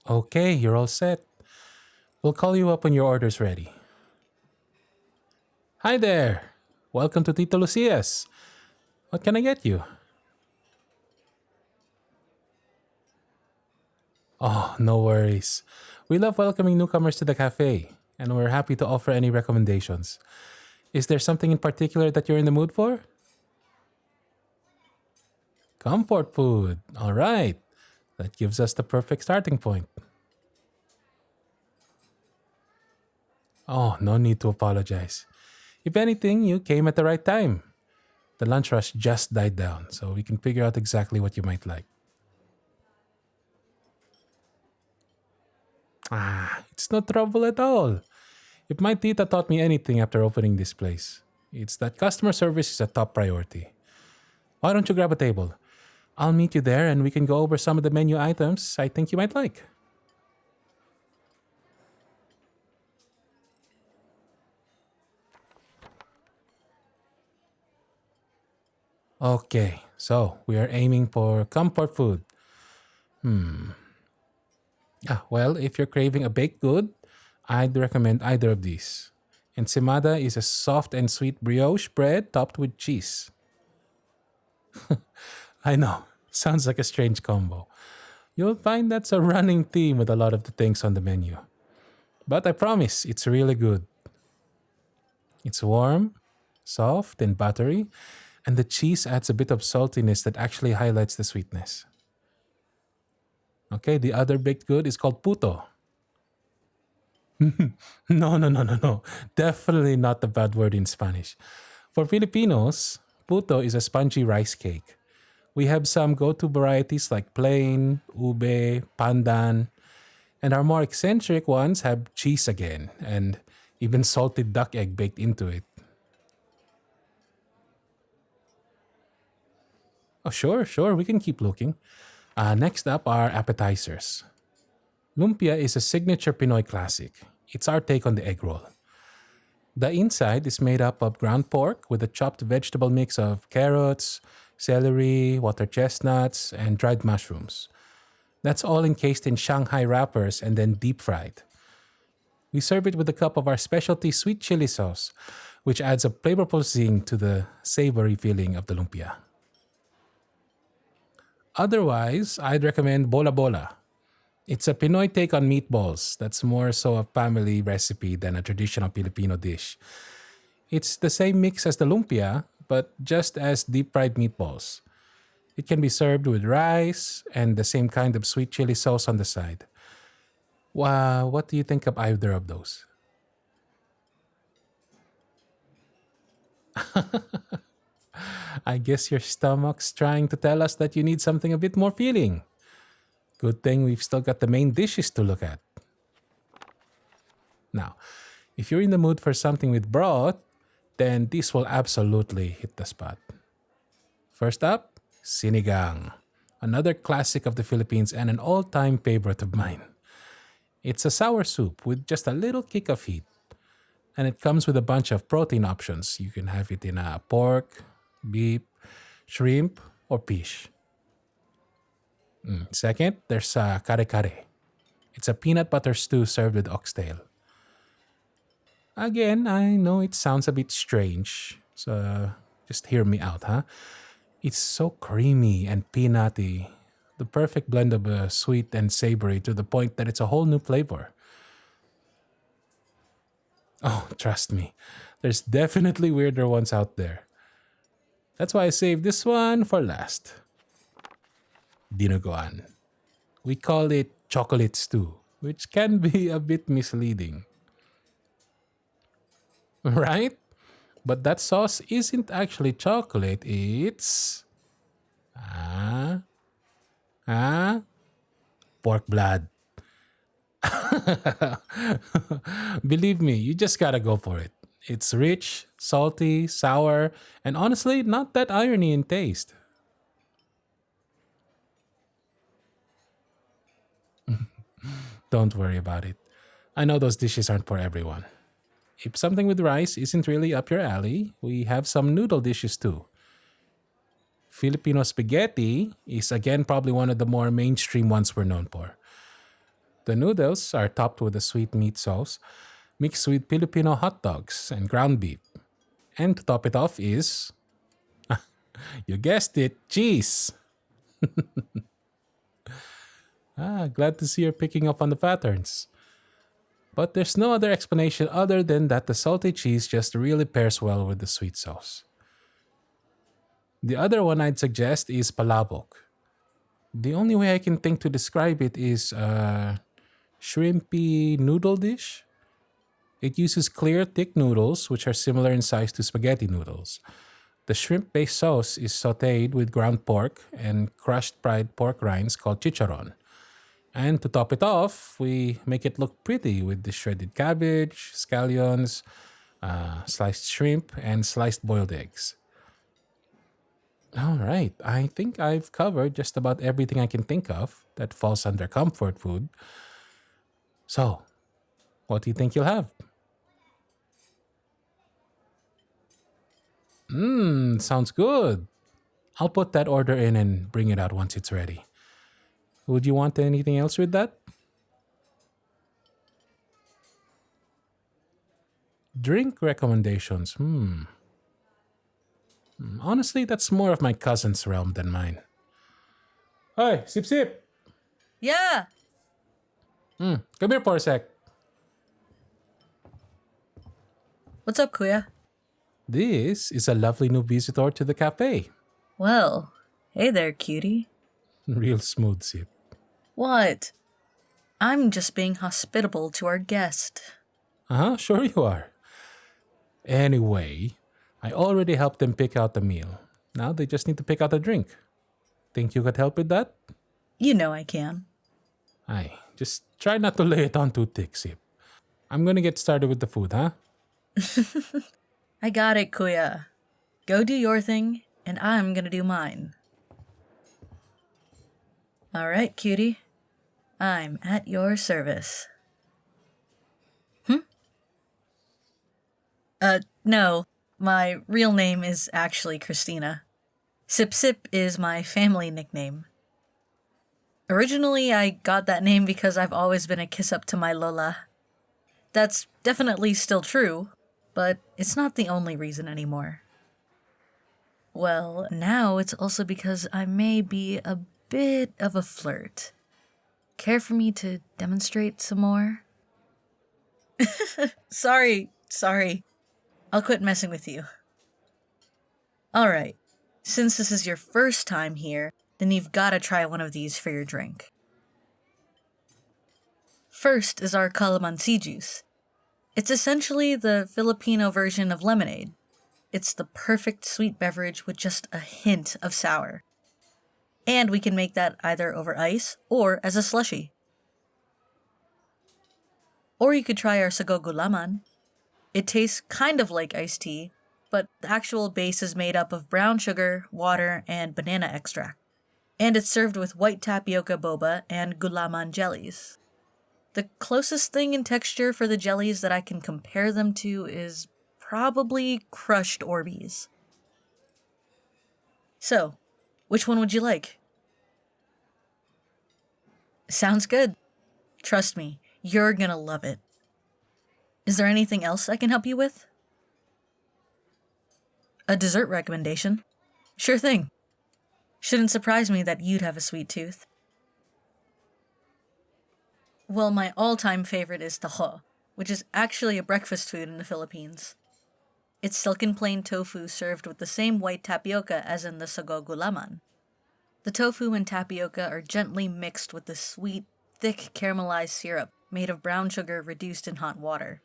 Okay, you're all set. We'll call you up when your order's ready. Hi there! Welcome to Tita Lucia's. What can I get you? Oh, no worries. We love welcoming newcomers to the cafe, and we're happy to offer any recommendations. Is there something in particular that you're in the mood for? Comfort food. All right. That gives us the perfect starting point. Oh, no need to apologize. If anything, you came at the right time. The lunch rush just died down, so we can figure out exactly what you might like. It's no trouble at all. If my tita taught me anything after opening this place, it's that customer service is a top priority. Why don't you grab a table? I'll meet you there and we can go over some of the menu items I think you might like. Okay, so we are aiming for comfort food. Well, if you're craving a baked good, I'd recommend either of these. Ensimada is a soft and sweet brioche bread topped with cheese. I know, sounds like a strange combo. You'll find that's a running theme with a lot of the things on the menu. But I promise, it's really good. It's warm, soft, and buttery, and the cheese adds a bit of saltiness that actually highlights the sweetness. Okay, the other baked good is called puto. No. Definitely not the bad word in Spanish. For Filipinos, puto is a spongy rice cake. We have some go-to varieties like plain, ube, pandan, and our more eccentric ones have cheese again and even salted duck egg baked into it. Oh, sure, we can keep looking. Next up are appetizers. Lumpia is a signature Pinoy classic. It's our take on the egg roll. The inside is made up of ground pork with a chopped vegetable mix of carrots, celery, water chestnuts, and dried mushrooms. That's all encased in Shanghai wrappers and then deep fried. We serve it with a cup of our specialty sweet chili sauce, which adds a flavorful zing to the savory feeling of the lumpia. Otherwise, I'd recommend bola bola. It's a Pinoy take on meatballs that's more so a family recipe than a traditional Filipino dish. It's the same mix as the lumpia, but just as deep fried meatballs. It can be served with rice and the same kind of sweet chili sauce on the side. What do you think of either of those? I guess your stomach's trying to tell us that you need something a bit more filling. Good thing we've still got the main dishes to look at. Now, if you're in the mood for something with broth, then this will absolutely hit the spot. First up, sinigang, another classic of the Philippines and an all-time favorite of mine. It's a sour soup with just a little kick of heat, and it comes with a bunch of protein options. You can have it in a pork, beef, shrimp, or fish. Second, there's kare kare. It's a peanut butter stew served with oxtail. Again, I know it sounds a bit strange, so just hear me out, huh? It's so creamy and peanutty, the perfect blend of sweet and savory to the point that it's a whole new flavor. Oh, trust me, there's definitely weirder ones out there. That's why I saved this one for last. Dinuguan. We call it chocolate stew, which can be a bit misleading. Right? But that sauce isn't actually chocolate, it's ah ah pork blood. Believe me, you just gotta go for it. It's rich, salty, sour, and honestly, not that irony in taste. Don't worry about it. I know those dishes aren't for everyone. If something with rice isn't really up your alley, we have some noodle dishes too. Filipino spaghetti is again probably one of the more mainstream ones we're known for. The noodles are topped with a sweet meat sauce mixed with Filipino hot dogs and ground beef. And to top it off is, you guessed it, cheese. Glad to see you're picking up on the patterns. But there's no other explanation other than that the salty cheese just really pairs well with the sweet sauce. The other one I'd suggest is palabok. The only way I can think to describe it is a shrimpy noodle dish. It uses clear, thick noodles, which are similar in size to spaghetti noodles. The shrimp based sauce is sauteed with ground pork and crushed fried pork rinds called chicharron. And to top it off, we make it look pretty with the shredded cabbage, scallions, sliced shrimp, and sliced boiled eggs. All right, I think I've covered just about everything I can think of that falls under comfort food. So, what do you think you'll have? Sounds good. I'll put that order in and bring it out once it's ready. Would you want anything else with that? Drink recommendations. Honestly, that's more of my cousin's realm than mine. Hi, Sip Sip. Yeah. Come here for a sec. What's up, Kuya? This is a lovely new visitor to the cafe. Well, hey there, cutie. Real smooth, Sip. What? I'm just being hospitable to our guest. Sure you are. Anyway, I already helped them pick out the meal. Now they just need to pick out a drink. Think you could help with that? You know I can. Aye, just try not to lay it on too thick, Sip. I'm gonna get started with the food, huh? I got it, Kuya. Go do your thing, and I'm gonna do mine. Alright, cutie. I'm at your service. No. My real name is actually Christina. Sip Sip is my family nickname. Originally, I got that name because I've always been a kiss up to my Lola. That's definitely still true, but it's not the only reason anymore. Well, now it's also because I may be a bit of a flirt. Care for me to demonstrate some more? Sorry. I'll quit messing with you. Alright, since this is your first time here, then you've gotta try one of these for your drink. First is our calamansi juice. It's essentially the Filipino version of lemonade. It's the perfect sweet beverage with just a hint of sour. And we can make that either over ice or as a slushie. Or you could try our sago gulaman. It tastes kind of like iced tea, but the actual base is made up of brown sugar, water, and banana extract. And it's served with white tapioca boba and gulaman jellies. The closest thing in texture for the jellies that I can compare them to is probably crushed Orbeez. So, which one would you like? Sounds good. Trust me, you're gonna love it. Is there anything else I can help you with? A dessert recommendation? Sure thing. Shouldn't surprise me that you'd have a sweet tooth. Well, my all-time favorite is taho, which is actually a breakfast food in the Philippines. It's silken plain tofu served with the same white tapioca as in the sago gulaman. The tofu and tapioca are gently mixed with the sweet, thick caramelized syrup made of brown sugar reduced in hot water.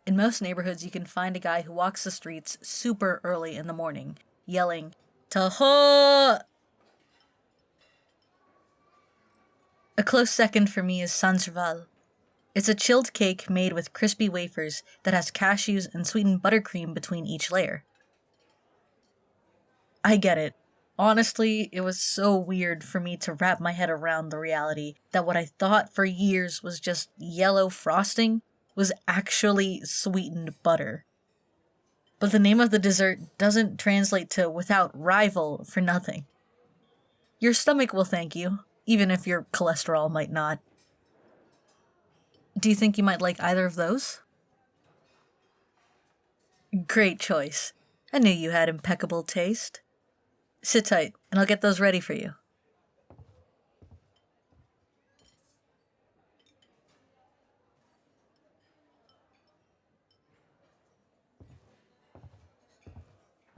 In most neighborhoods, you can find a guy who walks the streets super early in the morning, yelling, "Taho!" A close second for me is sanserval. It's a chilled cake made with crispy wafers that has cashews and sweetened buttercream between each layer. I get it. Honestly, it was so weird for me to wrap my head around the reality that what I thought for years was just yellow frosting was actually sweetened butter. But the name of the dessert doesn't translate to without rival for nothing. Your stomach will thank you, even if your cholesterol might not. Do you think you might like either of those? Great choice. I knew you had impeccable taste. Sit tight, and I'll get those ready for you.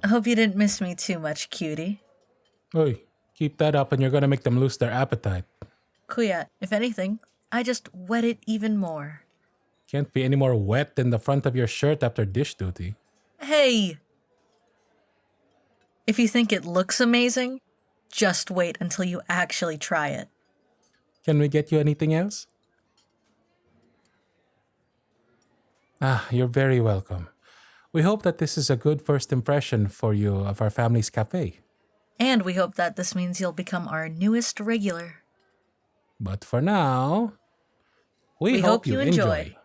I hope you didn't miss me too much, cutie. Oi, keep that up and you're gonna make them lose their appetite. Kuya, if anything, I just wet it even more. Can't be any more wet than the front of your shirt after dish duty. Hey! If you think it looks amazing, just wait until you actually try it. Can we get you anything else? You're very welcome. We hope that this is a good first impression for you of our family's cafe. And we hope that this means you'll become our newest regular. But for now, we hope you enjoy.